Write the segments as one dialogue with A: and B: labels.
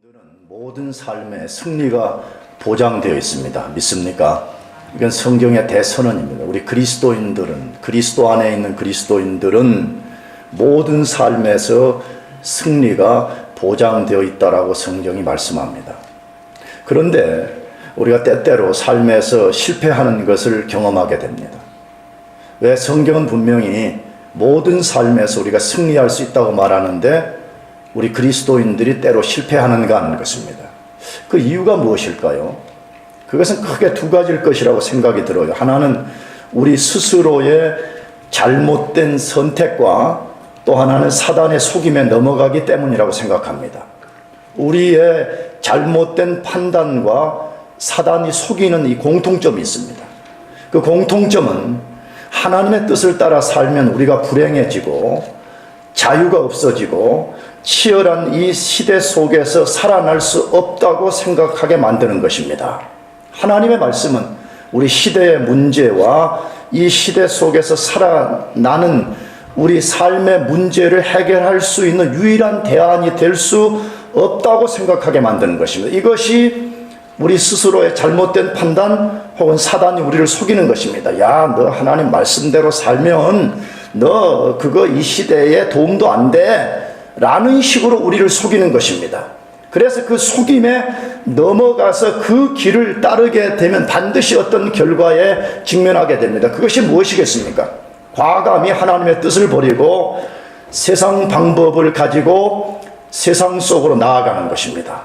A: 그리스도인들은 모든 삶의 승리가 보장되어 있습니다. 믿습니까? 이건 성경의 대선언입니다. 우리 그리스도인들은, 그리스도 안에 있는 그리스도인들은 모든 삶에서 승리가 보장되어 있다라고 성경이 말씀합니다. 그런데 우리가 때때로 삶에서 실패하는 것을 경험하게 됩니다. 왜? 성경은 분명히 모든 삶에서 우리가 승리할 수 있다고 말하는데 우리 그리스도인들이 때로 실패하는가 하는 것입니다. 그 이유가 무엇일까요? 그것은 크게 두 가지일 것이라고 생각이 들어요. 하나는 우리 스스로의 잘못된 선택과 또 하나는 사단의 속임에 넘어가기 때문이라고 생각합니다. 우리의 잘못된 판단과 사단이 속이는 이 공통점이 있습니다. 그 공통점은 하나님의 뜻을 따라 살면 우리가 불행해지고 자유가 없어지고 치열한 이 시대 속에서 살아날 수 없다고 생각하게 만드는 것입니다. 하나님의 말씀은 우리 시대의 문제와 이 시대 속에서 살아나는 우리 삶의 문제를 해결할 수 있는 유일한 대안이 될 수 없다고 생각하게 만드는 것입니다. 이것이 우리 스스로의 잘못된 판단 혹은 사단이 우리를 속이는 것입니다. 야, 너 하나님 말씀대로 살면 너 그거 이 시대에 도움도 안 돼 라는 식으로 우리를 속이는 것입니다. 그래서 그 속임에 넘어가서 그 길을 따르게 되면 반드시 어떤 결과에 직면하게 됩니다. 그것이 무엇이겠습니까? 과감히 하나님의 뜻을 버리고 세상 방법을 가지고 세상 속으로 나아가는 것입니다.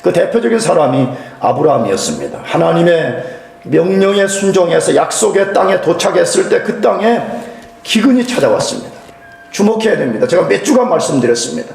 A: 그 대표적인 사람이 아브라함이었습니다. 하나님의 명령에 순종해서 약속의 땅에 도착했을 때 그 땅에 기근이 찾아왔습니다. 주목해야 됩니다. 제가 몇 주간 말씀드렸습니다.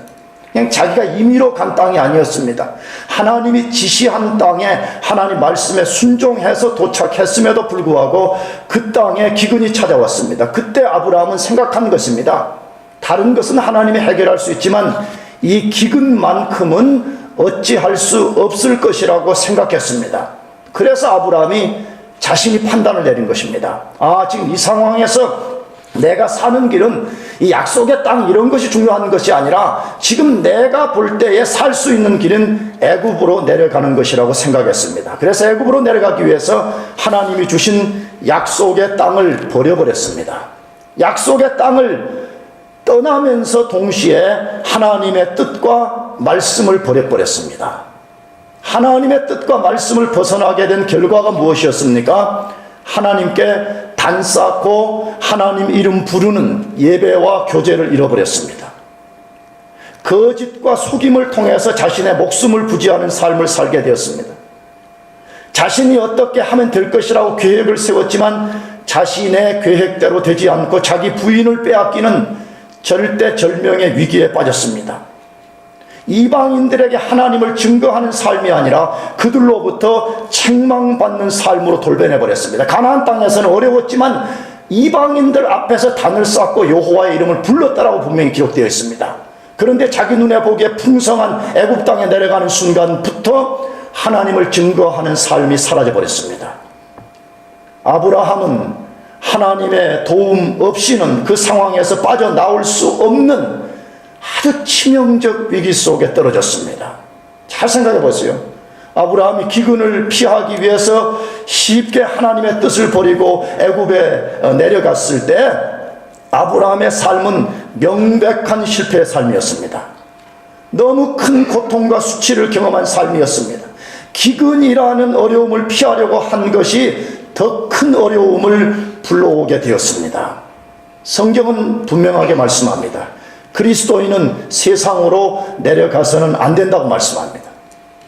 A: 그냥 자기가 임의로 간 땅이 아니었습니다. 하나님이 지시한 땅에 하나님 말씀에 순종해서 도착했음에도 불구하고 그 땅에 기근이 찾아왔습니다. 그때 아브라함은 생각한 것입니다. 다른 것은 하나님이 해결할 수 있지만 이 기근만큼은 어찌할 수 없을 것이라고 생각했습니다. 그래서 아브라함이 자신이 판단을 내린 것입니다. 지금 이 상황에서 내가 사는 길은 이 약속의 땅 이런 것이 중요한 것이 아니라 지금 내가 볼 때에 살 수 있는 길은 애굽으로 내려가는 것이라고 생각했습니다. 그래서 애굽으로 내려가기 위해서 하나님이 주신 약속의 땅을 버려버렸습니다. 약속의 땅을 떠나면서 동시에 하나님의 뜻과 말씀을 버려버렸습니다. 하나님의 뜻과 말씀을 벗어나게 된 결과가 무엇이었습니까? 하나님께 단 쌓고 하나님 이름 부르는 예배와 교제를 잃어버렸습니다. 거짓과 속임을 통해서 자신의 목숨을 부지하는 삶을 살게 되었습니다. 자신이 어떻게 하면 될 것이라고 계획을 세웠지만 자신의 계획대로 되지 않고 자기 부인을 빼앗기는 절대절명의 위기에 빠졌습니다. 이방인들에게 하나님을 증거하는 삶이 아니라 그들로부터 책망받는 삶으로 돌변해버렸습니다. 가나안 땅에서는 어려웠지만 이방인들 앞에서 단을 쌓고 여호와의 이름을 불렀다라고 분명히 기록되어 있습니다. 그런데 자기 눈에 보기에 풍성한 애굽 땅에 내려가는 순간부터 하나님을 증거하는 삶이 사라져버렸습니다. 아브라함은 하나님의 도움 없이는 그 상황에서 빠져나올 수 없는 아주 치명적 위기 속에 떨어졌습니다. 잘 생각해 보세요. 아브라함이 기근을 피하기 위해서 쉽게 하나님의 뜻을 버리고 애굽에 내려갔을 때 아브라함의 삶은 명백한 실패의 삶이었습니다. 너무 큰 고통과 수치를 경험한 삶이었습니다. 기근이라는 어려움을 피하려고 한 것이 더 큰 어려움을 불러오게 되었습니다. 성경은 분명하게 말씀합니다. 그리스도인은 세상으로 내려가서는 안 된다고 말씀합니다.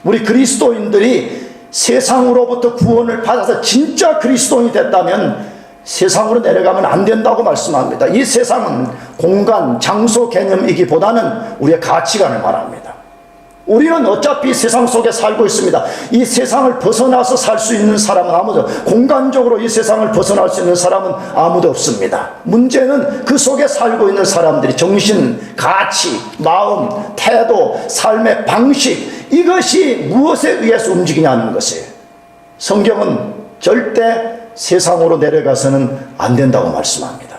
A: 우리 그리스도인들이 세상으로부터 구원을 받아서 진짜 그리스도인이 됐다면 세상으로 내려가면 안 된다고 말씀합니다. 이 세상은 공간, 장소 개념이기보다는 우리의 가치관을 말합니다. 우리는 어차피 세상 속에 살고 있습니다. 이 세상을 벗어나서 살 수 있는 사람은 아무도, 공간적으로 이 세상을 벗어날 수 있는 사람은 아무도 없습니다. 문제는 그 속에 살고 있는 사람들이 정신, 가치, 마음, 태도, 삶의 방식, 이것이 무엇에 의해서 움직이냐는 것이에요. 성경은 절대 세상으로 내려가서는 안 된다고 말씀합니다.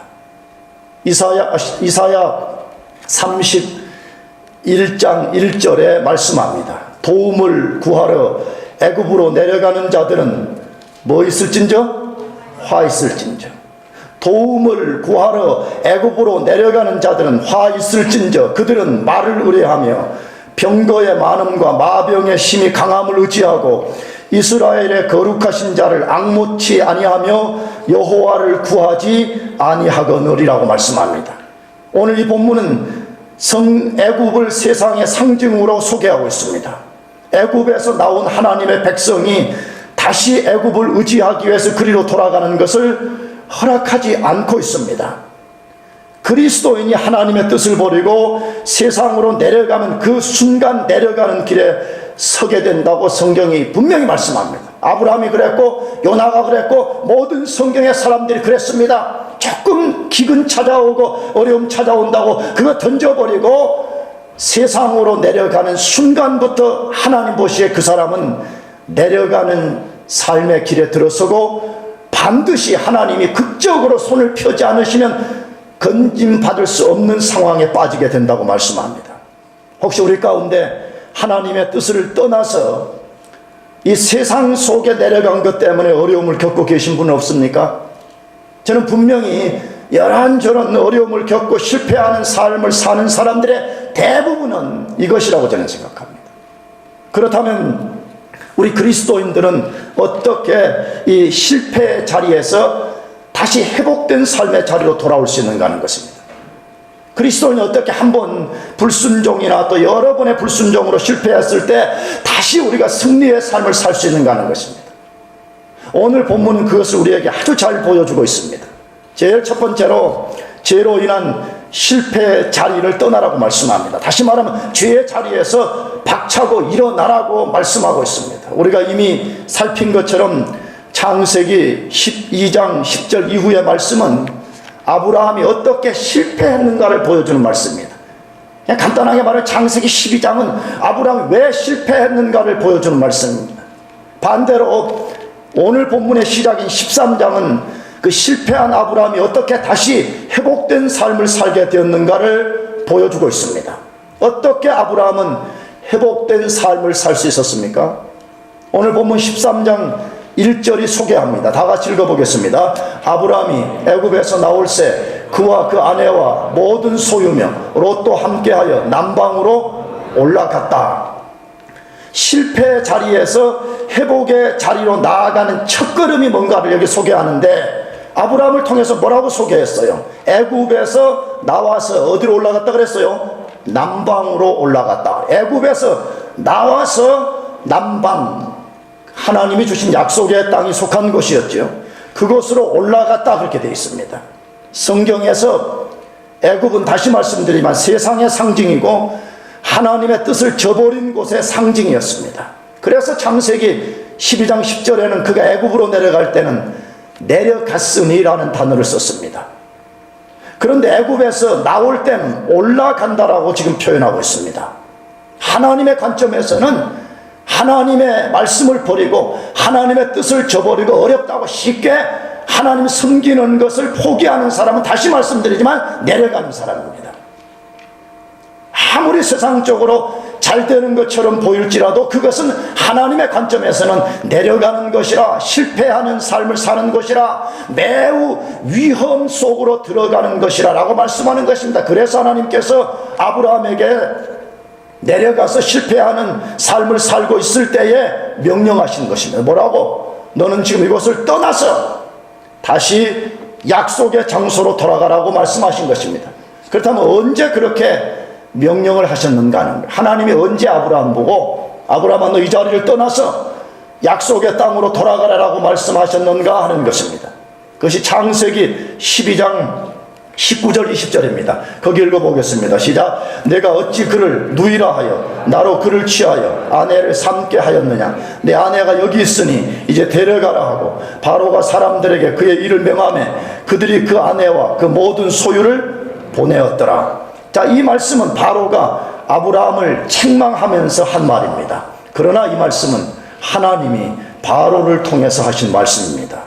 A: 이사야 31장 1절에 말씀합니다. 도움을 구하러 애굽으로 내려가는 자들은 뭐 있을진저? 화 있을진저. 도움을 구하러 애굽으로 내려가는 자들은 화 있을진저. 그들은 말을 의뢰하며 병거의 많음과 마병의 힘이 강함을 의지하고 이스라엘의 거룩하신 자를 앙무치 아니하며 여호와를 구하지 아니하거니라고 말씀합니다. 오늘 이 본문은 애굽을 세상의 상징으로 소개하고 있습니다. 애굽에서 나온 하나님의 백성이 다시 애굽을 의지하기 위해서 그리로 돌아가는 것을 허락하지 않고 있습니다. 그리스도인이 하나님의 뜻을 버리고 세상으로 내려가면 그 순간 내려가는 길에 서게 된다고 성경이 분명히 말씀합니다. 아브라함이 그랬고 요나가 그랬고 모든 성경의 사람들이 그랬습니다. 조금 기근 찾아오고 어려움 찾아온다고 그거 던져버리고 세상으로 내려가는 순간부터 하나님 보시기에 그 사람은 내려가는 삶의 길에 들어서고 반드시 하나님이 극적으로 손을 펴지 않으시면 건짐받을 수 없는 상황에 빠지게 된다고 말씀합니다. 혹시 우리 가운데 하나님의 뜻을 떠나서 이 세상 속에 내려간 것 때문에 어려움을 겪고 계신 분은 없습니까? 저는 분명히 이런저런 어려움을 겪고 실패하는 삶을 사는 사람들의 대부분은 이것이라고 저는 생각합니다. 그렇다면 우리 그리스도인들은 어떻게 이 실패의 자리에서 다시 회복된 삶의 자리로 돌아올 수 있는가 하는 것입니다. 그리스도인이 어떻게 한번 불순종이나 또 여러 번의 불순종으로 실패했을 때 다시 우리가 승리의 삶을 살 수 있는가 하는 것입니다. 오늘 본문은 그것을 우리에게 아주 잘 보여주고 있습니다. 제일 첫 번째로 죄로 인한 실패의 자리를 떠나라고 말씀합니다. 다시 말하면 죄의 자리에서 박차고 일어나라고 말씀하고 있습니다. 우리가 이미 살핀 것처럼 창세기 12장 10절 이후의 말씀은 아브라함이 어떻게 실패했는가를 보여주는 말씀입니다. 그냥 간단하게 말해 창세기 12장은 아브라함이 왜 실패했는가를 보여주는 말씀입니다. 반대로 오늘 본문의 시작인 13장은 그 실패한 아브라함이 어떻게 다시 회복된 삶을 살게 되었는가를 보여주고 있습니다. 어떻게 아브라함은 회복된 삶을 살 수 있었습니까? 오늘 본문 13장 1절이 소개합니다. 다 같이 읽어보겠습니다. 아브라함이 애굽에서 나올새 그와 그 아내와 모든 소유며 롯도 함께하여 남방으로 올라갔다. 실패의 자리에서 회복의 자리로 나아가는 첫걸음이 뭔가를 여기 소개하는데 아브라함을 통해서 뭐라고 소개했어요? 애굽에서 나와서 어디로 올라갔다 그랬어요? 남방으로 올라갔다. 애굽에서 나와서 남방, 하나님이 주신 약속의 땅이 속한 곳이었죠. 그곳으로 올라갔다 그렇게 되어 있습니다. 성경에서 애굽은 다시 말씀드리지만 세상의 상징이고 하나님의 뜻을 저버린 곳의 상징이었습니다. 그래서 창세기 12장 10절에는 그가 애굽으로 내려갈 때는 내려갔으니라는 단어를 썼습니다. 그런데 애굽에서 나올 때는 올라간다라고 지금 표현하고 있습니다. 하나님의 관점에서는 하나님의 말씀을 버리고 하나님의 뜻을 저버리고 어렵다고 쉽게 하나님 섬기는 것을 포기하는 사람은 다시 말씀드리지만 내려가는 사람입니다. 아무리 세상적으로 잘 되는 것처럼 보일지라도 그것은 하나님의 관점에서는 내려가는 것이라, 실패하는 삶을 사는 것이라, 매우 위험 속으로 들어가는 것이라 라고 말씀하는 것입니다. 그래서 하나님께서 아브라함에게 내려가서 실패하는 삶을 살고 있을 때에 명령하신 것입니다. 뭐라고? 너는 지금 이곳을 떠나서 다시 약속의 장소로 돌아가라고 말씀하신 것입니다. 그렇다면 언제 그렇게 명령을 하셨는가 하는 거예요. 하나님이 언제 아브라함 보고 아브라함아 너 이 자리를 떠나서 약속의 땅으로 돌아가라라고 말씀하셨는가 하는 것입니다. 그것이 창세기 12장 19절 20절입니다. 거기 읽어보겠습니다. 시작. 내가 어찌 그를 누이라 하여 나로 그를 취하여 아내를 삼게 하였느냐. 내 아내가 여기 있으니 이제 데려가라 하고 바로가 사람들에게 그의 일을 명하며 그들이 그 아내와 그 모든 소유를 보내었더라. 자, 이 말씀은 바로가 아브라함을 책망하면서 한 말입니다. 그러나 이 말씀은 하나님이 바로를 통해서 하신 말씀입니다.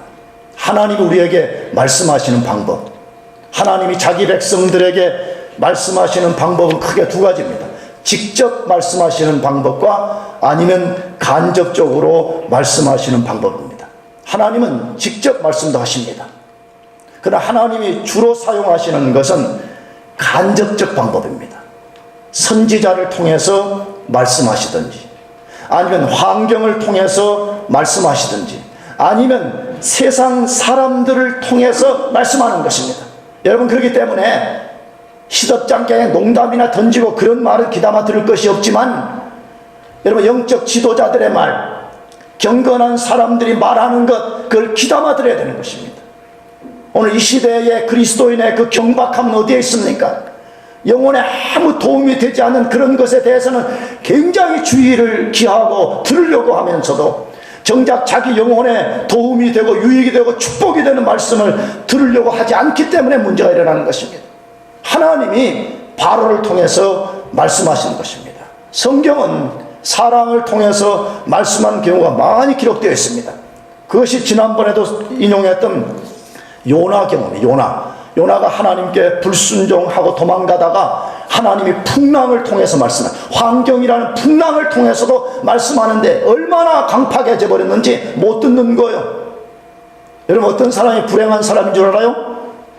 A: 하나님이 우리에게 말씀하시는 방법, 하나님이 자기 백성들에게 말씀하시는 방법은 크게 두 가지입니다. 직접 말씀하시는 방법과 아니면 간접적으로 말씀하시는 방법입니다. 하나님은 직접 말씀도 하십니다. 그러나 하나님이 주로 사용하시는 것은 간접적 방법입니다. 선지자를 통해서 말씀하시든지, 아니면 환경을 통해서 말씀하시든지, 아니면 세상 사람들을 통해서 말씀하는 것입니다. 여러분, 그렇기 때문에 시덥지 않게 농담이나 던지고 그런 말은 귀담아 들을 것이 없지만, 여러분, 영적 지도자들의 말, 경건한 사람들이 말하는 것, 그걸 귀담아 들어야 되는 것입니다. 오늘 이 시대의 그리스도인의 그 경박함은 어디에 있습니까? 영혼에 아무 도움이 되지 않는 그런 것에 대해서는 굉장히 주의를 기하고 들으려고 하면서도, 정작 자기 영혼에 도움이 되고 유익이 되고 축복이 되는 말씀을 들으려고 하지 않기 때문에 문제가 일어나는 것입니다. 하나님이 바로를 통해서 말씀하시는 것입니다. 성경은 사랑을 통해서 말씀한 경우가 많이 기록되어 있습니다. 그것이 지난번에도 인용했던 요나 경우입니다. 요나가 하나님께 불순종하고 도망가다가 하나님이 풍랑을 통해서 환경이라는 풍랑을 통해서도 말씀하는데 얼마나 강팍해져 버렸는지 못 듣는 거예요. 여러분, 어떤 사람이 불행한 사람인 줄 알아요?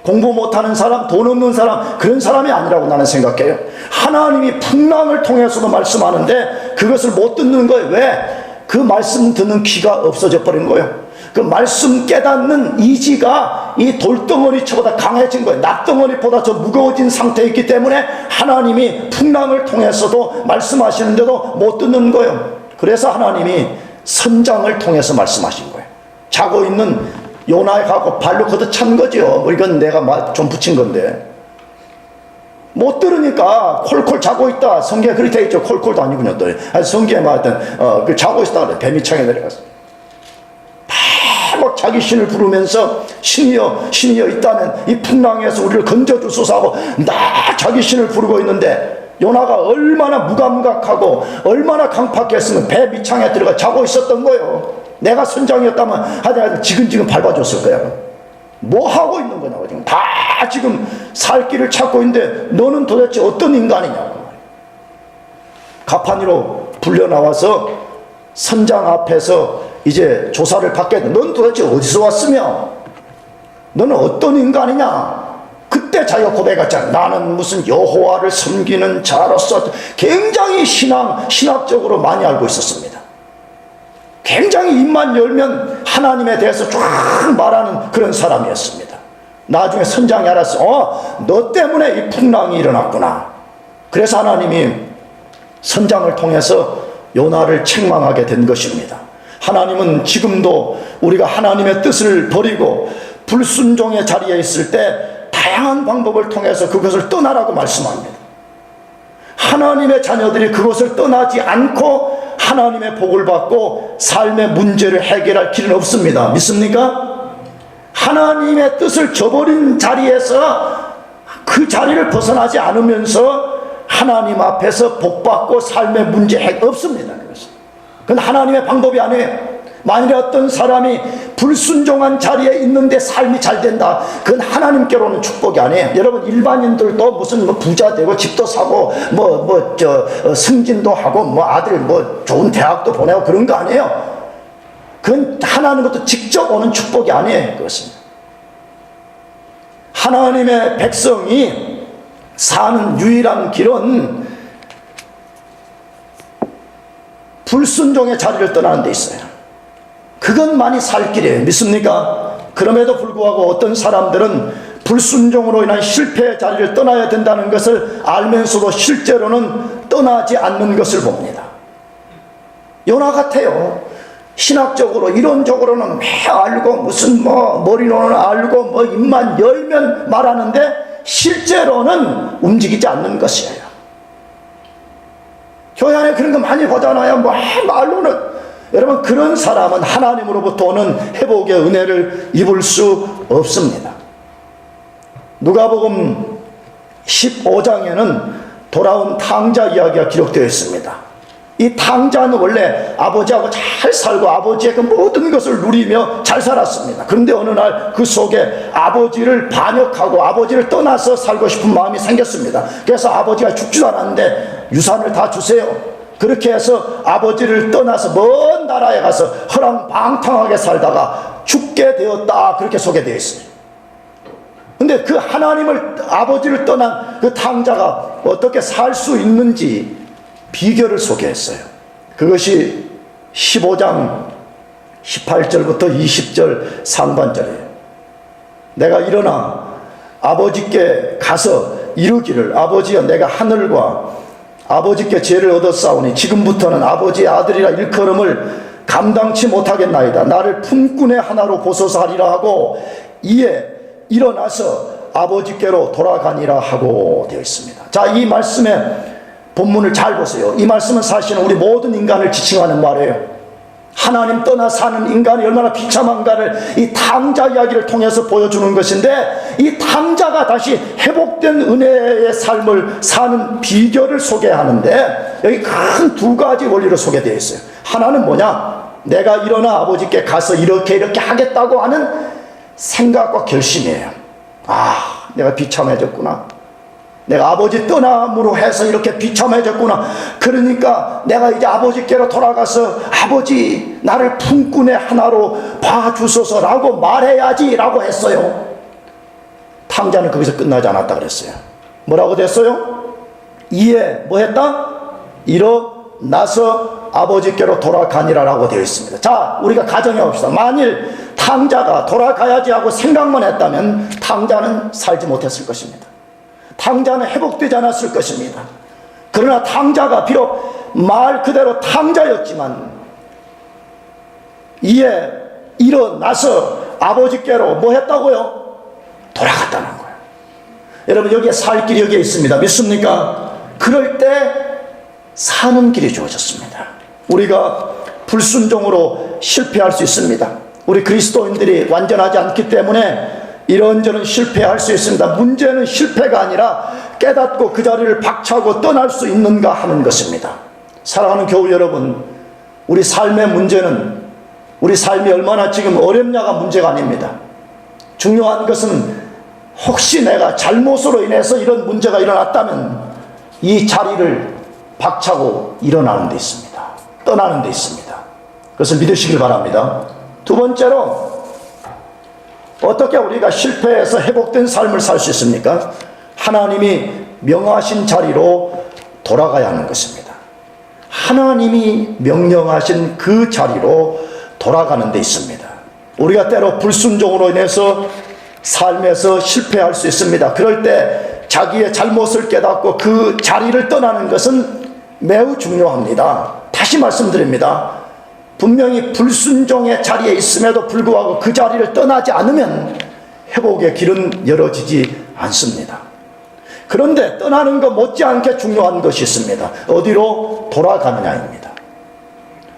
A: 공부 못하는 사람, 돈 없는 사람, 그런 사람이 아니라고 나는 생각해요. 하나님이 풍랑을 통해서도 말씀하는데 그것을 못 듣는 거예요. 왜? 그 말씀 듣는 귀가 없어져 버린 거예요. 그 말씀 깨닫는 이지가 이 돌덩어리처보다 강해진 거예요. 낫덩어리보다 더 무거워진 상태에 있기 때문에 하나님이 풍랑을 통해서도 말씀하시는데도 못 듣는 거예요. 그래서 하나님이 선장을 통해서 말씀하신 거예요. 자고 있는 요나하고 발로 걷어찬 거죠. 뭐 이건 내가 좀 붙인 건데. 못 들으니까 콜콜 자고 있다. 성경에 그렇게 되어 있죠. 콜콜도 아니군요. 또 성경에 말했던 그 자고 있다 그래. 뱀이 창에 내려갔어. 막 자기 신을 부르면서 신이여 있다면 이 풍랑에서 우리를 건져주소서 하고 나 자기 신을 부르고 있는데, 요나가 얼마나 무감각하고 얼마나 강팍했으면 배 밑창에 들어가 자고 있었던 거예요. 내가 선장이었다면 하여튼 지근지근 밟아줬을 거야. 뭐 하고 있는 거냐고. 지금 다 지금 살 길을 찾고 있는데 너는 도대체 어떤 인간이냐고. 가판위로 불려 나와서 선장 앞에서 이제 조사를 받게 돼. 넌 도대체 어디서 왔으며 너는 어떤 인간이냐. 그때 자기가 고백했잖아. 나는 무슨 여호와를 섬기는 자로서. 굉장히 신학적으로 많이 알고 있었습니다. 굉장히 입만 열면 하나님에 대해서 쫙 말하는 그런 사람이었습니다. 나중에 선장이 알았어. 너 때문에 이 풍랑이 일어났구나. 그래서 하나님이 선장을 통해서 요나를 책망하게 된 것입니다. 하나님은 지금도 우리가 하나님의 뜻을 버리고 불순종의 자리에 있을 때 다양한 방법을 통해서 그것을 떠나라고 말씀합니다. 하나님의 자녀들이 그것을 떠나지 않고 하나님의 복을 받고 삶의 문제를 해결할 길은 없습니다. 믿습니까? 하나님의 뜻을 저버린 자리에서 그 자리를 벗어나지 않으면서 하나님 앞에서 복받고 삶의 문제 해결 없습니다. 그건 하나님의 방법이 아니에요. 만일에 어떤 사람이 불순종한 자리에 있는데 삶이 잘 된다, 그건 하나님께로는 축복이 아니에요. 여러분, 일반인들도 무슨 부자 되고 집도 사고 승진도 하고 아들 좋은 대학도 보내고 그런 거 아니에요. 그건 하나님부터 직접 오는 축복이 아니에요. 그것은 하나님의 백성이 사는 유일한 길은 불순종의 자리를 떠나는 데 있어요. 그것만이 살 길이에요. 믿습니까? 그럼에도 불구하고 어떤 사람들은 불순종으로 인한 실패의 자리를 떠나야 된다는 것을 알면서도 실제로는 떠나지 않는 것을 봅니다. 요나 같아요. 신학적으로 이론적으로는 알고 무슨 머리로는 알고 입만 열면 말하는데 실제로는 움직이지 않는 것이에요. 교회 안에 그런 거 많이 보잖아요. 말로는. 여러분, 그런 사람은 하나님으로부터 오는 회복의 은혜를 입을 수 없습니다. 누가복음 15장에는 돌아온 탕자 이야기가 기록되어 있습니다. 이 탕자는 원래 아버지하고 잘 살고 아버지의 그 모든 것을 누리며 잘 살았습니다. 그런데 어느 날 그 속에 아버지를 반역하고 아버지를 떠나서 살고 싶은 마음이 생겼습니다. 그래서 아버지가 죽지도 않았는데 유산을 다 주세요. 그렇게 해서 아버지를 떠나서 먼 나라에 가서 허랑방탕하게 살다가 죽게 되었다, 그렇게 소개되어 있어요. 근데 그 하나님을, 아버지를 떠난 그 탕자가 어떻게 살 수 있는지 비결을 소개했어요. 그것이 15장 18절부터 20절 상반절이에요. 내가 일어나 아버지께 가서 이르기를, 아버지여, 내가 하늘과 아버지께 죄를 얻었사오니 지금부터는 아버지의 아들이라 일컬음을 감당치 못하겠나이다. 나를 품꾼의 하나로 보소서 하리라 하고 이에 일어나서 아버지께로 돌아가니라 하고 되어 있습니다. 자, 이 말씀의 본문을 잘 보세요. 이 말씀은 사실은 우리 모든 인간을 지칭하는 말이에요. 하나님 떠나 사는 인간이 얼마나 비참한가를 이 탕자 이야기를 통해서 보여주는 것인데, 이 탕자가 다시 회복된 은혜의 삶을 사는 비결을 소개하는데, 여기 큰 두 가지 원리로 소개되어 있어요. 하나는 뭐냐? 내가 일어나 아버지께 가서 이렇게 하겠다고 하는 생각과 결심이에요. 아, 내가 비참해졌구나. 내가 아버지 떠남으로 해서 이렇게 비참해졌구나. 그러니까 내가 이제 아버지께로 돌아가서 아버지, 나를 품꾼의 하나로 봐주소서라고 말해야지 라고 했어요. 탕자는 거기서 끝나지 않았다 그랬어요. 뭐라고 됐어요? 이에 뭐 했다? 일어나서 아버지께로 돌아가니라 라고 되어 있습니다. 자, 우리가 가정해 봅시다. 만일 탕자가 돌아가야지 하고 생각만 했다면 탕자는 살지 못했을 것입니다. 탕자는 회복되지 않았을 것입니다. 그러나 탕자가 비록 말 그대로 탕자였지만 이에 일어나서 아버지께로 뭐 했다고요? 돌아갔다는 거예요. 여러분, 여기에 살 길이 여기에 있습니다. 믿습니까? 그럴 때 사는 길이 주어졌습니다. 우리가 불순종으로 실패할 수 있습니다. 우리 그리스도인들이 완전하지 않기 때문에 이런저런 실패할 수 있습니다. 문제는 실패가 아니라 깨닫고 그 자리를 박차고 떠날 수 있는가 하는 것입니다. 사랑하는 교우 여러분, 우리 삶의 문제는, 우리 삶이 얼마나 지금 어렵냐가 문제가 아닙니다. 중요한 것은 혹시 내가 잘못으로 인해서 이런 문제가 일어났다면 이 자리를 박차고 일어나는 데 있습니다. 떠나는 데 있습니다. 그것을 믿으시길 바랍니다. 두 번째로, 어떻게 우리가 실패해서 회복된 삶을 살 수 있습니까? 하나님이 명하신 자리로 돌아가야 하는 것입니다. 하나님이 명령하신 그 자리로 돌아가는 데 있습니다. 우리가 때로 불순종으로 인해서 삶에서 실패할 수 있습니다. 그럴 때 자기의 잘못을 깨닫고 그 자리를 떠나는 것은 매우 중요합니다. 다시 말씀드립니다. 분명히 불순종의 자리에 있음에도 불구하고 그 자리를 떠나지 않으면 회복의 길은 열어지지 않습니다. 그런데 떠나는 것 못지않게 중요한 것이 있습니다. 어디로 돌아가느냐입니다.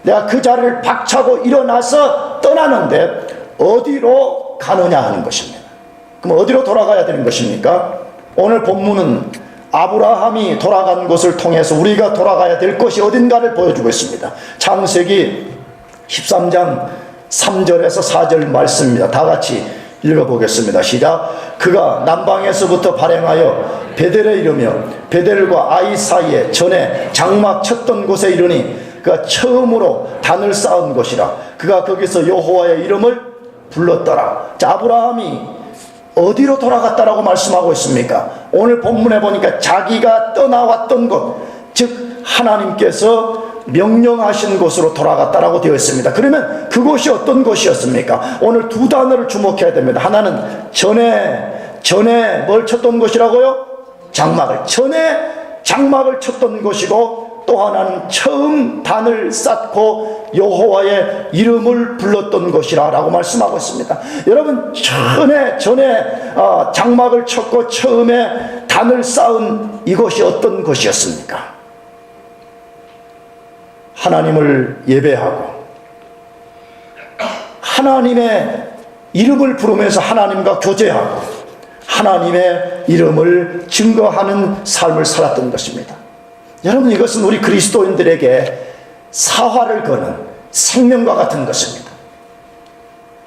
A: 내가 그 자리를 박차고 일어나서 떠나는데 어디로 가느냐 하는 것입니다. 그럼 어디로 돌아가야 되는 것입니까? 오늘 본문은 아브라함이 돌아간 곳을 통해서 우리가 돌아가야 될 것이 어딘가를 보여주고 있습니다. 창세기 13장 3절에서 4절 말씀입니다. 다 같이 읽어보겠습니다. 시작. 그가 남방에서부터 발행하여 베델에 이르며 베델과 아이 사이에 전에 장막 쳤던 곳에 이르니 그가 처음으로 단을 쌓은 곳이라. 그가 거기서 여호와의 이름을 불렀더라. 자, 아브라함이 어디로 돌아갔다라고 말씀하고 있습니까? 오늘 본문에 보니까 자기가 떠나왔던 곳, 즉 하나님께서 명령하신 곳으로 돌아갔다라고 되어 있습니다. 그러면 그곳이 어떤 곳이었습니까? 오늘 두 단어를 주목해야 됩니다. 하나는 전에 뭘 쳤던 곳이라고요? 장막을. 전에 장막을 쳤던 곳이고, 또 하나는 처음 단을 쌓고 여호와의 이름을 불렀던 곳이라 라고 말씀하고 있습니다. 여러분, 전에 장막을 쳤고 처음에 단을 쌓은 이곳이 어떤 곳이었습니까? 하나님을 예배하고 하나님의 이름을 부르면서 하나님과 교제하고 하나님의 이름을 증거하는 삶을 살았던 것입니다. 여러분, 이것은 우리 그리스도인들에게 사활을 거는 생명과 같은 것입니다.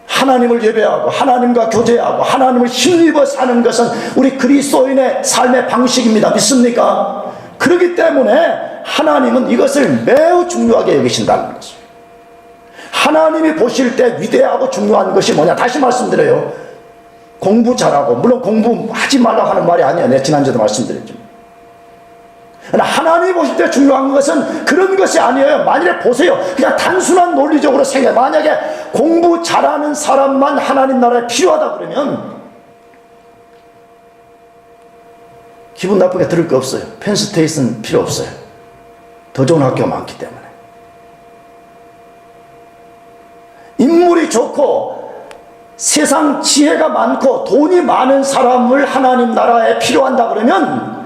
A: 하나님을 예배하고 하나님과 교제하고 하나님을 힘입어 사는 것은 우리 그리스도인의 삶의 방식입니다. 믿습니까? 그렇기 때문에 하나님은 이것을 매우 중요하게 여기신다는 것입니다. 하나님이 보실 때 위대하고 중요한 것이 뭐냐? 다시 말씀드려요. 공부 잘하고, 물론 공부하지 말라고 하는 말이 아니에요. 내가 지난주에도 말씀드렸죠. 하나님이 보실 때 중요한 것은 그런 것이 아니에요. 만일에 보세요. 그냥 단순한 논리적으로 생각해. 만약에 공부 잘하는 사람만 하나님 나라에 필요하다 그러면 기분 나쁘게 들을 거 없어요. 펜스테이트는 필요 없어요. 더 좋은 학교가 많기 때문에. 인물이 좋고 세상 지혜가 많고 돈이 많은 사람을 하나님 나라에 필요한다 그러면,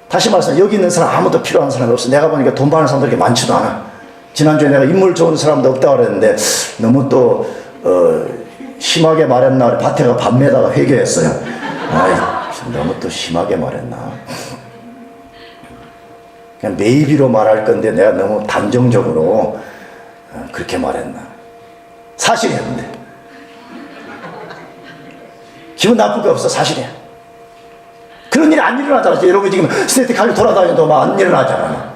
A: 다시 말해서 여기 있는 사람 아무도 필요한 사람이 없어. 내가 보니까 돈 많은 사람들이 많지도 않아. 지난주에 내가 인물 좋은 사람도 없다고 그랬는데 너무 또 심하게 말했나, 밭에 가 밥 매다가 회개했어요. 아이, 너무 또 심하게 말했나. 그냥 메이비로 말할 건데 내가 너무 단정적으로 그렇게 말했나. 사실이었는데 기분 나쁠 거 없어. 사실이야. 그런 일이 안 일어나잖아. 여러분 지금 스테이트 칼리 돌아다녀도 막 안 일어나잖아.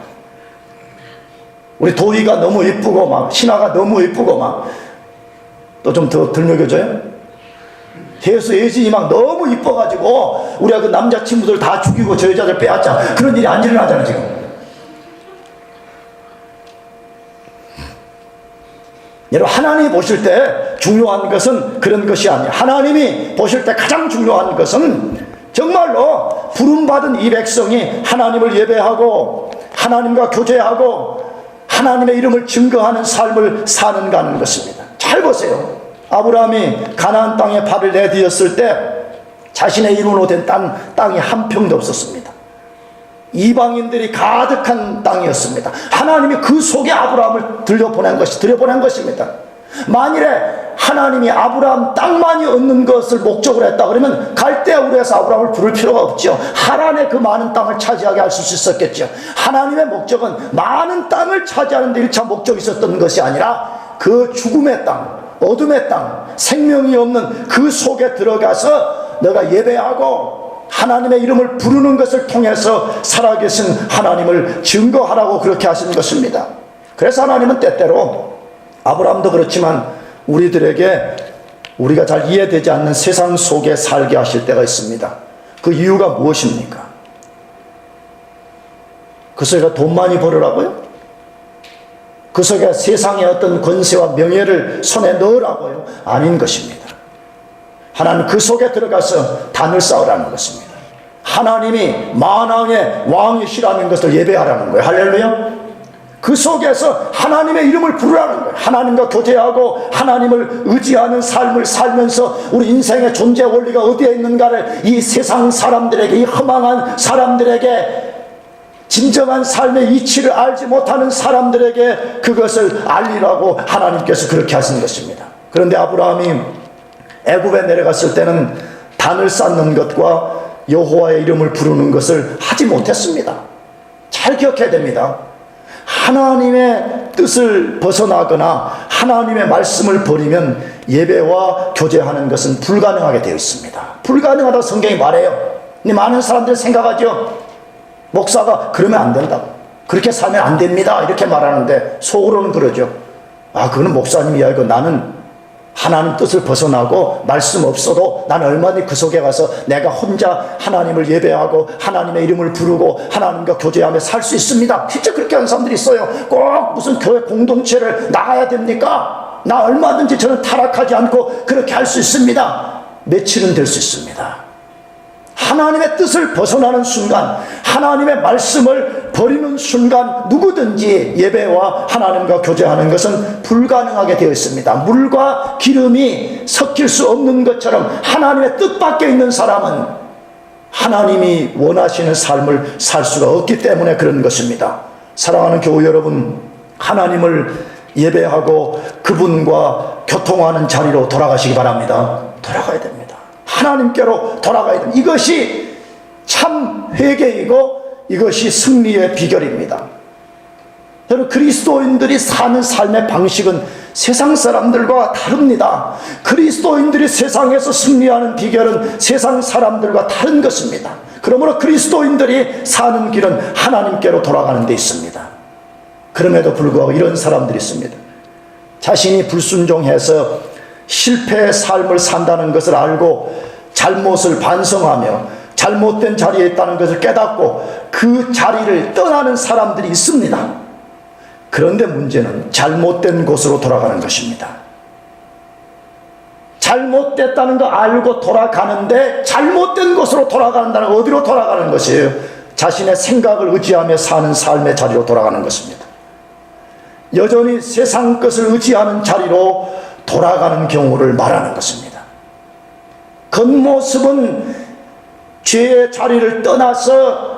A: 우리 도희가 너무 이쁘고 막 신하가 너무 이쁘고 막 또 좀 더 들먹여줘요. 해수 예진이 막 너무 이뻐가지고 우리가 그 남자친구들 다 죽이고 저 여자들 빼앗자. 그런 일이 안 일어나잖아 지금. 여러분, 하나님이 보실 때 중요한 것은 그런 것이 아니에요. 하나님이 보실 때 가장 중요한 것은 정말로 부름받은 이 백성이 하나님을 예배하고 하나님과 교제하고 하나님의 이름을 증거하는 삶을 사는가 하는 것입니다. 잘 보세요. 아브라함이 가나안 땅에 발을 내디뎠을 때 자신의 이름으로 된 땅이 한 평도 없었습니다. 이방인들이 가득한 땅이었습니다. 하나님이 그 속에 아브라함을 들여보낸 것입니다. 만일에 하나님이 아브라함 땅만이 얻는 것을 목적으로 했다 그러면 갈대아우르에서 아브라함을 부를 필요가 없죠. 하란의 그 많은 땅을 차지하게 할 수 있었겠죠. 하나님의 목적은 많은 땅을 차지하는 데 1차 목적이 있었던 것이 아니라 그 죽음의 땅, 어둠의 땅, 생명이 없는 그 속에 들어가서 너가 예배하고 하나님의 이름을 부르는 것을 통해서 살아계신 하나님을 증거하라고 그렇게 하신 것입니다. 그래서 하나님은 때때로 아브라함도 그렇지만 우리들에게 우리가 잘 이해되지 않는 세상 속에 살게 하실 때가 있습니다. 그 이유가 무엇입니까? 그 속에 돈 많이 벌으라고요? 그 속에 세상의 어떤 권세와 명예를 손에 넣으라고요? 아닌 것입니다. 하나님 그 속에 들어가서 단을 쌓으라는 것입니다. 하나님이 만왕의 왕이시라는 것을 예배하라는 거예요. 할렐루야. 그 속에서 하나님의 이름을 부르라는 거예요. 하나님과 교제하고 하나님을 의지하는 삶을 살면서 우리 인생의 존재 원리가 어디에 있는가를 이 세상 사람들에게, 이 허망한 사람들에게, 진정한 삶의 이치를 알지 못하는 사람들에게 그것을 알리라고 하나님께서 그렇게 하신 것입니다. 그런데 아브라함이 애굽에 내려갔을 때는 단을 쌓는 것과 여호와의 이름을 부르는 것을 하지 못했습니다. 잘 기억해야 됩니다. 하나님의 뜻을 벗어나거나 하나님의 말씀을 버리면 예배와 교제하는 것은 불가능하게 되어 있습니다. 불가능하다고 성경이 말해요. 근데 많은 사람들이 생각하죠. 목사가 그러면 안 된다고, 그렇게 살면 안 됩니다 이렇게 말하는데 속으로는 그러죠. 아, 그거는 목사님 이야기고 나는 하나님 뜻을 벗어나고 말씀 없어도 난 얼마든지 그 속에 가서 내가 혼자 하나님을 예배하고 하나님의 이름을 부르고 하나님과 교제하며 살 수 있습니다. 진짜 그렇게 하는 사람들이 있어요. 꼭 무슨 교회 공동체를 나가야 됩니까? 나 얼마든지 저는 타락하지 않고 그렇게 할 수 있습니다. 며칠은 될 수 있습니다. 하나님의 뜻을 벗어나는 순간, 하나님의 말씀을 버리는 순간 누구든지 예배와 하나님과 교제하는 것은 불가능하게 되어 있습니다. 물과 기름이 섞일 수 없는 것처럼 하나님의 뜻밖에 있는 사람은 하나님이 원하시는 삶을 살 수가 없기 때문에 그런 것입니다. 사랑하는 교우 여러분, 하나님을 예배하고 그분과 교통하는 자리로 돌아가시기 바랍니다. 돌아가야 됩니다. 하나님께로 돌아가야 됩니다. 이것이 참 회개이고 이것이 승리의 비결입니다. 여러분, 그리스도인들이 사는 삶의 방식은 세상 사람들과 다릅니다. 그리스도인들이 세상에서 승리하는 비결은 세상 사람들과 다른 것입니다. 그러므로 그리스도인들이 사는 길은 하나님께로 돌아가는 데 있습니다. 그럼에도 불구하고 이런 사람들이 있습니다. 자신이 불순종해서 실패의 삶을 산다는 것을 알고 잘못을 반성하며 잘못된 자리에 있다는 것을 깨닫고 그 자리를 떠나는 사람들이 있습니다. 그런데 문제는 잘못된 곳으로 돌아가는 것입니다. 잘못됐다는 거 알고 돌아가는데 잘못된 곳으로 돌아간다는 건 어디로 돌아가는 것이에요? 자신의 생각을 의지하며 사는 삶의 자리로 돌아가는 것입니다. 여전히 세상 것을 의지하는 자리로 돌아가는 경우를 말하는 것입니다. 겉모습은 죄의 자리를 떠나서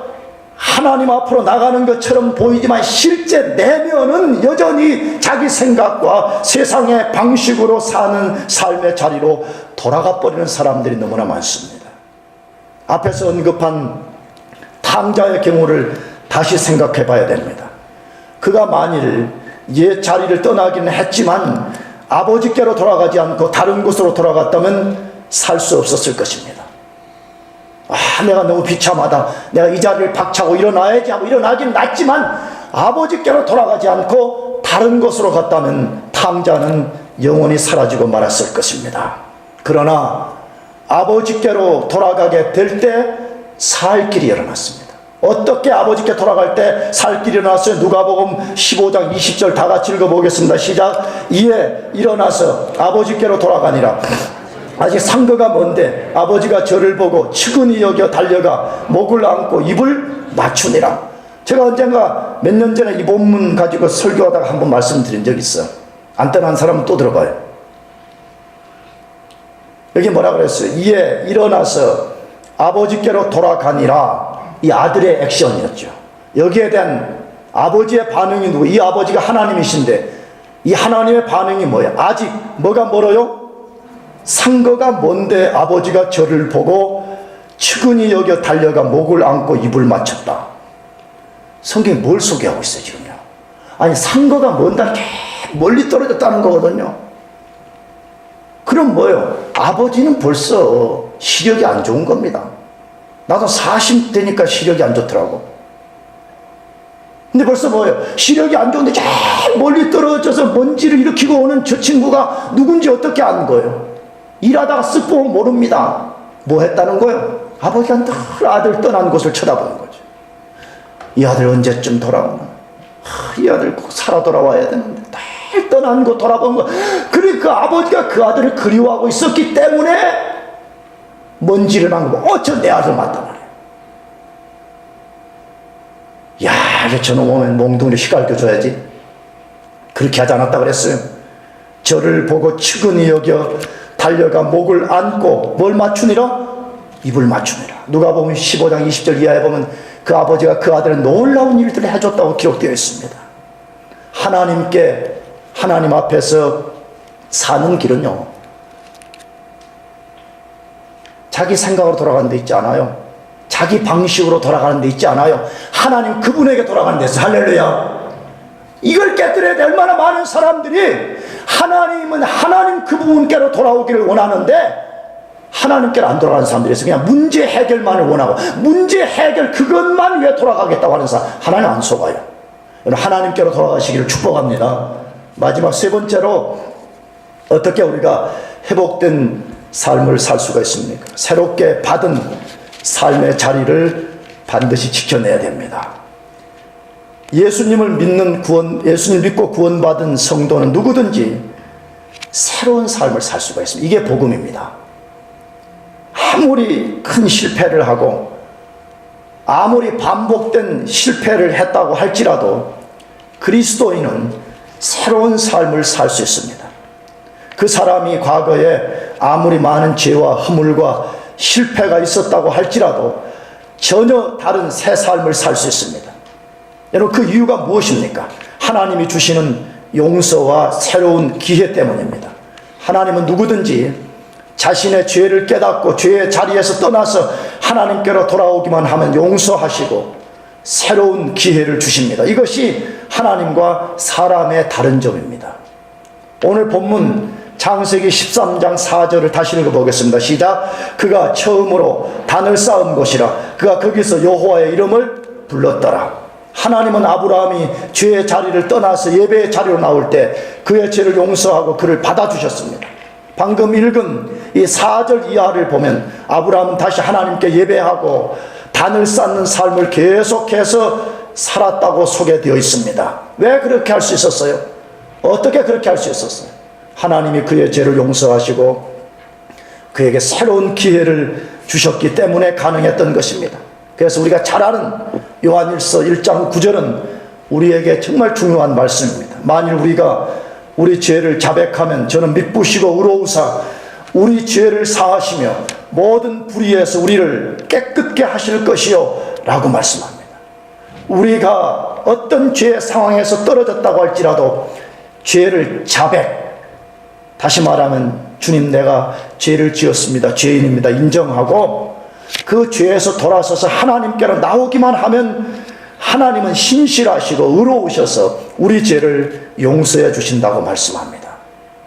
A: 하나님 앞으로 나가는 것처럼 보이지만 실제 내면은 여전히 자기 생각과 세상의 방식으로 사는 삶의 자리로 돌아가 버리는 사람들이 너무나 많습니다. 앞에서 언급한 탕자의 경우를 다시 생각해 봐야 됩니다. 그가 만일 옛 자리를 떠나기는 했지만 아버지께로 돌아가지 않고 다른 곳으로 돌아갔다면 살 수 없었을 것입니다. 내가 너무 비참하다, 내가 이 자리를 박차고 일어나야지 하고 일어나긴 났지만 아버지께로 돌아가지 않고 다른 곳으로 갔다면 탕자는 영원히 사라지고 말았을 것입니다. 그러나 아버지께로 돌아가게 될 때 살 길이 일어났습니다. 어떻게 아버지께 돌아갈 때 살 길이 일어났어요? 누가복음 15장 20절 다 같이 읽어보겠습니다. 시작. 이에 일어나서 아버지께로 돌아가니라. 아직 상거가 먼데 아버지가 저를 보고 측은히 여겨 달려가 목을 안고 입을 맞추니라. 제가 언젠가 몇 년 전에 이 본문 가지고 설교하다가 한번 말씀드린 적이 있어요. 안 떠난 사람은 또 들어봐요. 여기 뭐라 그랬어요? 이에 일어나서 아버지께로 돌아가니라. 이 아들의 액션이었죠. 여기에 대한 아버지의 반응이 누구? 이 아버지가 하나님이신데 이 하나님의 반응이 뭐야? 아직 뭐가 멀어요? 상거가 먼데 아버지가 저를 보고 측은히 여겨 달려가 목을 안고 입을 맞췄다. 성경이 뭘 소개하고 있어요 지금요? 아니 상거가 먼다 멀리 떨어졌다는 거거든요. 그럼 뭐예요? 아버지는 벌써 시력이 안 좋은 겁니다. 나도 40대니까 시력이 안 좋더라고. 근데 벌써 뭐예요? 시력이 안 좋은데 저 멀리 떨어져서 먼지를 일으키고 오는 저 친구가 누군지 어떻게 아는 거예요? 일하다가 쓱 보면 모릅니다. 뭐 했다는 거예요? 아버지가 늘 아들 떠난 곳을 쳐다보는 거죠. 이 아들 언제쯤 돌아오나? 이 아들 꼭 살아 돌아와야 되는데 늘 떠난 곳 돌아보는 거. 그러니까 아버지가 그 아들을 그리워하고 있었기 때문에 먼지를 만고 저 내 아들 맞단 말이에요. 야, 저놈 오면 몽둥이를 휘갈겨줘야지. 그렇게 하지 않았다 그랬어요. 저를 보고 측은히 여겨 달려가 목을 안고 뭘 맞추니라? 입을 맞추니라. 누가복음 15장 20절 이하에 보면 그 아버지가 그 아들의 놀라운 일들을 해줬다고 기록되어 있습니다. 하나님 앞에서 사는 길은요, 자기 생각으로 돌아가는 데 있지 않아요. 자기 방식으로 돌아가는 데 있지 않아요. 하나님 그분에게 돌아가는 데서 할렐루야. 이걸 깨뜨려야 돼. 얼마나 많은 사람들이 하나님은 하나님 그분께로 돌아오기를 원하는데 하나님께로 안 돌아가는 사람들이 있어요. 그냥 문제 해결만을 원하고 문제 해결 그것만 위해 돌아가겠다고 하는 사람 하나님 안 속아요. 하나님께로 돌아가시기를 축복합니다. 마지막 세 번째로 어떻게 우리가 회복된 삶을 살 수가 있습니까? 새롭게 받은 삶의 자리를 반드시 지켜내야 됩니다. 예수님을 예수님 믿고 구원받은 성도는 누구든지 새로운 삶을 살 수가 있습니다. 이게 복음입니다. 아무리 큰 실패를 하고 아무리 반복된 실패를 했다고 할지라도 그리스도인은 새로운 삶을 살 수 있습니다. 그 사람이 과거에 아무리 많은 죄와 허물과 실패가 있었다고 할지라도 전혀 다른 새 삶을 살 수 있습니다. 여러분 그 이유가 무엇입니까? 하나님이 주시는 용서와 새로운 기회 때문입니다. 하나님은 누구든지 자신의 죄를 깨닫고 죄의 자리에서 떠나서 하나님께로 돌아오기만 하면 용서하시고 새로운 기회를 주십니다. 이것이 하나님과 사람의 다른 점입니다. 오늘 본문 창세기 13장 4절을 다시 읽어보겠습니다. 시작. 그가 처음으로 단을 쌓은 곳이라 그가 거기서 여호와의 이름을 불렀더라. 하나님은 아브라함이 죄의 자리를 떠나서 예배의 자리로 나올 때 그의 죄를 용서하고 그를 받아주셨습니다. 방금 읽은 이 4절 이하를 보면 아브라함은 다시 하나님께 예배하고 단을 쌓는 삶을 계속해서 살았다고 소개되어 있습니다. 왜 그렇게 할 수 있었어요? 어떻게 그렇게 할 수 있었어요? 하나님이 그의 죄를 용서하시고 그에게 새로운 기회를 주셨기 때문에 가능했던 것입니다. 그래서 우리가 잘 아는 요한일서 1장 9절은 우리에게 정말 중요한 말씀입니다. 만일 우리가 우리 죄를 자백하면 저는 미쁘시고 의로우사 우리 죄를 사하시며 모든 불의에서 우리를 깨끗게 하실 것이요 라고 말씀합니다. 우리가 어떤 죄의 상황에서 떨어졌다고 할지라도 죄를 자백, 다시 말하면 주님 내가 죄를 지었습니다, 죄인입니다 인정하고 그 죄에서 돌아서서 하나님께로 나오기만 하면 하나님은 신실하시고 의로우셔서 우리 죄를 용서해 주신다고 말씀합니다.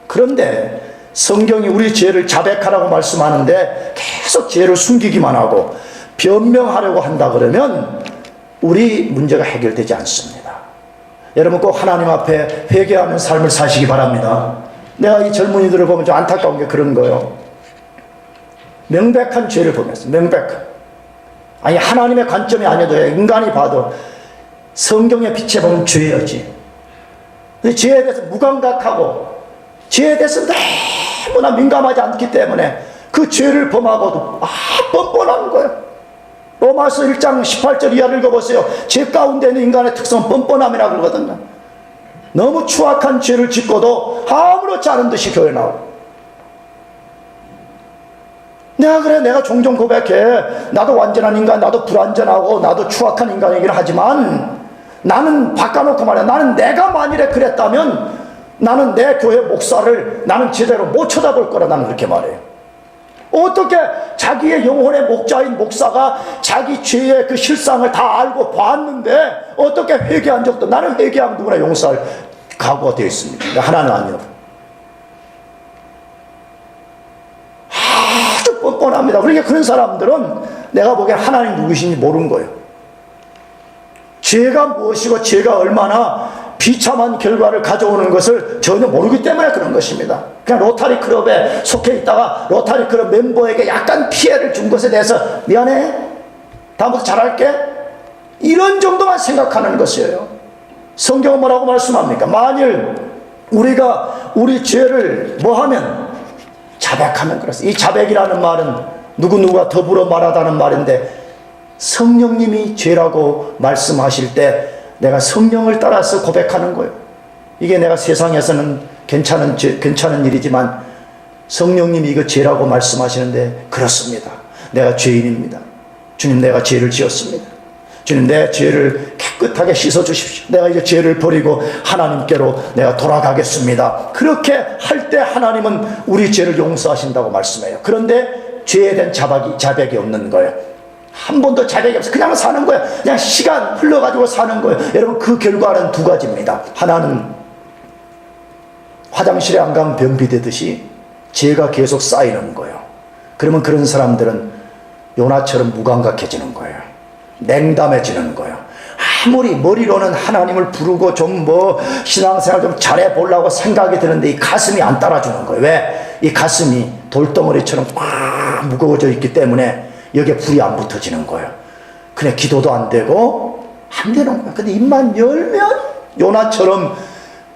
A: 그런데 성경이 우리 죄를 자백하라고 말씀하는데 계속 죄를 숨기기만 하고 변명하려고 한다 그러면 우리 문제가 해결되지 않습니다. 여러분 꼭 하나님 앞에 회개하는 삶을 사시기 바랍니다. 내가 이 젊은이들을 보면 좀 안타까운 게 그런 거예요. 명백한 죄를 보면서 명백한, 아니 하나님의 관점이 아니어도 인간이 봐도 성경의 빛에 보면 죄여지. 근데 죄에 대해서 무감각하고 죄에 대해서 너무나 민감하지 않기 때문에 그 죄를 범하고도 뻔뻔한 거예요. 로마서 1장 18절 이하를 읽어보세요. 죄 가운데 있는 인간의 특성은 뻔뻔함이라고 그러거든요. 너무 추악한 죄를 짓고도 아무렇지 않은 듯이 교회 나오고, 내가 종종 고백해. 나도 완전한 인간, 나도 불완전하고 나도 추악한 인간이긴 하지만 나는 바꿔놓고 말해. 나는 내가 만일에 그랬다면 나는 내 교회 목사를 나는 제대로 못 쳐다볼 거라 나는 그렇게 말해요. 어떻게 자기의 영혼의 목자인 목사가 자기 죄의 그 실상을 다 알고 봤는데 어떻게 회개한 적도, 나는 회개하면 누구나 용서할 각오가 되어 있습니다. 하나는 아니요. 아주 뻔뻔합니다. 그러니까 그런 사람들은 내가 보기엔 하나님 누구신지 모르는 거예요. 죄가 무엇이고 죄가 얼마나 비참한 결과를 가져오는 것을 전혀 모르기 때문에 그런 것입니다. 그냥 로타리 클럽에 속해 있다가 로타리 클럽 멤버에게 약간 피해를 준 것에 대해서 미안해, 다음부터 잘할게, 이런 정도만 생각하는 것이에요. 성경은 뭐라고 말씀합니까? 만일 우리가 우리 죄를 뭐하면 자백하면 그렇습니다. 이 자백이라는 말은 누구누구가 더불어 말하다는 말인데 성령님이 죄라고 말씀하실 때 내가 성령을 따라서 고백하는 거예요. 이게 내가 세상에서는 괜찮은 일이지만 성령님이 이거 죄라고 말씀하시는데 그렇습니다. 내가 죄인입니다. 주님 내가 죄를 지었습니다. 주님 내 죄를 깨끗하게 씻어 주십시오. 내가 이제 죄를 버리고 하나님께로 내가 돌아가겠습니다. 그렇게 할 때 하나님은 우리 죄를 용서하신다고 말씀해요. 그런데 죄에 대한 자백이 없는 거예요. 한 번도 자백이 없어. 그냥 사는 거예요. 그냥 시간 흘러가지고 사는 거예요. 여러분 그 결과는 두 가지입니다. 하나는 화장실에 안 가면 변비 되듯이 죄가 계속 쌓이는 거예요. 그러면 그런 사람들은 요나처럼 무감각해지는 거예요. 냉담해지는 거예요. 아무리 머리로는 하나님을 부르고 좀 신앙생활 좀 잘해보려고 생각이 드는데 이 가슴이 안 따라주는 거예요. 왜? 이 가슴이 돌덩어리처럼 꽉 무거워져 있기 때문에 여기에 불이 안 붙어지는 거예요. 그냥 기도도 안 되고 안 되는 거예요. 근데 입만 열면 요나처럼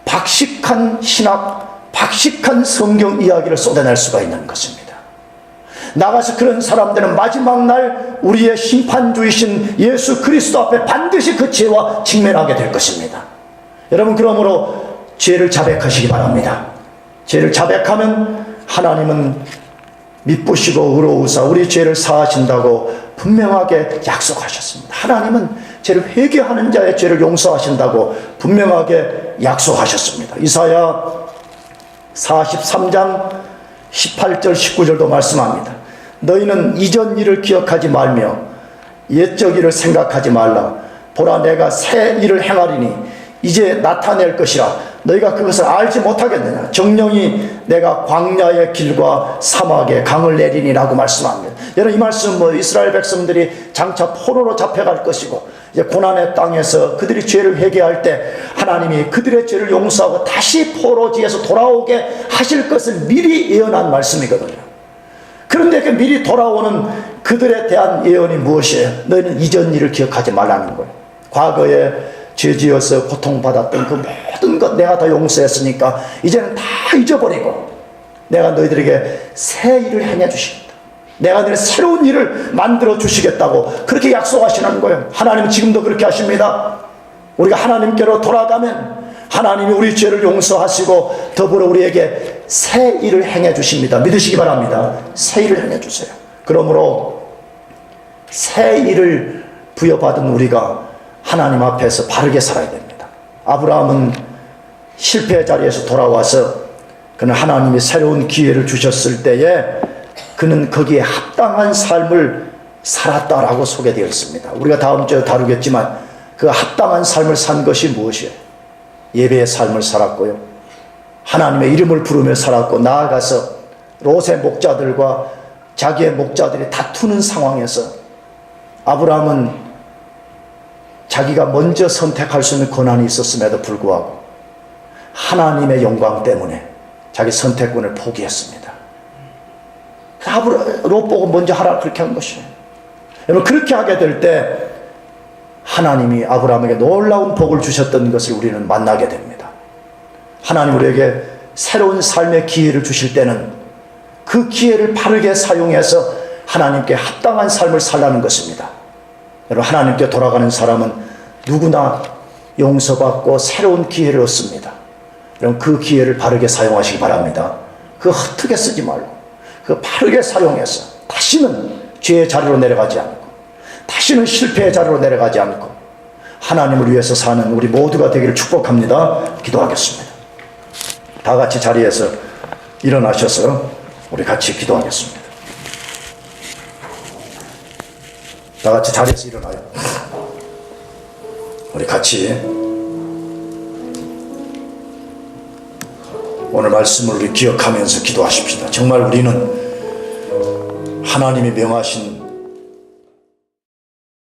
A: 박식한 신학, 박식한 성경 이야기를 쏟아낼 수가 있는 것입니다. 나가서 그런 사람들은 마지막 날 우리의 심판주이신 예수 그리스도 앞에 반드시 그 죄와 직면하게 될 것입니다. 여러분 그러므로 죄를 자백하시기 바랍니다. 죄를 자백하면 하나님은 미쁘시고 의로우사 우리 죄를 사하신다고 분명하게 약속하셨습니다. 하나님은 죄를 회개하는 자의 죄를 용서하신다고 분명하게 약속하셨습니다. 이사야 43장 18절 19절도 말씀합니다. 너희는 이전 일을 기억하지 말며 옛적 일을 생각하지 말라. 보라 내가 새 일을 행하리니 이제 나타낼 것이라 너희가 그것을 알지 못하겠느냐. 정령이 내가 광야의 길과 사막에 강을 내리니라고 말씀합니다. 여러분, 이 말씀 이스라엘 백성들이 장차 포로로 잡혀갈 것이고 이제 고난의 땅에서 그들이 죄를 회개할 때 하나님이 그들의 죄를 용서하고 다시 포로지에서 돌아오게 하실 것을 미리 예언한 말씀이거든요. 그런데 그 미리 돌아오는 그들에 대한 예언이 무엇이에요? 너희는 이전 일을 기억하지 말라는 거예요. 과거에 죄지어서 고통받았던 그 모든 것 내가 다 용서했으니까 이제는 다 잊어버리고 내가 너희들에게 새 일을 행해 주시겠다. 내가 너희들 새로운 일을 만들어 주시겠다고 그렇게 약속하시는 거예요. 하나님은 지금도 그렇게 하십니다. 우리가 하나님께로 돌아가면 하나님이 우리 죄를 용서하시고 더불어 우리에게 새 일을 행해 주십니다. 믿으시기 바랍니다. 새 일을 행해 주세요. 그러므로 새 일을 부여받은 우리가 하나님 앞에서 바르게 살아야 됩니다. 아브라함은 실패의 자리에서 돌아와서 그는 하나님이 새로운 기회를 주셨을 때에 그는 거기에 합당한 삶을 살았다라고 소개되어 있습니다. 우리가 다음 주에 다루겠지만 그 합당한 삶을 산 것이 무엇이에요? 예배의 삶을 살았고요. 하나님의 이름을 부르며 살았고 나아가서 롯의 목자들과 자기의 목자들이 다투는 상황에서 아브라함은 자기가 먼저 선택할 수 있는 권한이 있었음에도 불구하고 하나님의 영광 때문에 자기 선택권을 포기했습니다. 롯 보고 먼저 하라 그렇게 한 것이에요. 여러분, 그렇게 하게 될 때 하나님이 아브라함에게 놀라운 복을 주셨던 것을 우리는 만나게 됩니다. 하나님 우리에게 새로운 삶의 기회를 주실 때는 그 기회를 바르게 사용해서 하나님께 합당한 삶을 살라는 것입니다. 여러분, 하나님께 돌아가는 사람은 누구나 용서받고 새로운 기회를 얻습니다. 여러분, 그 기회를 바르게 사용하시기 바랍니다. 그 헛되게 쓰지 말고 그 바르게 사용해서 다시는 죄의 자리로 내려가지 않고 다시는 실패의 자리로 내려가지 않고 하나님을 위해서 사는 우리 모두가 되기를 축복합니다. 기도하겠습니다. 다 같이 자리에서 일어나셔서 우리 같이 기도하겠습니다. 다 같이 자리에서 일어나요. 우리 같이 오늘 말씀을 우리 기억하면서 기도하십시다. 정말 우리는 하나님이 명하신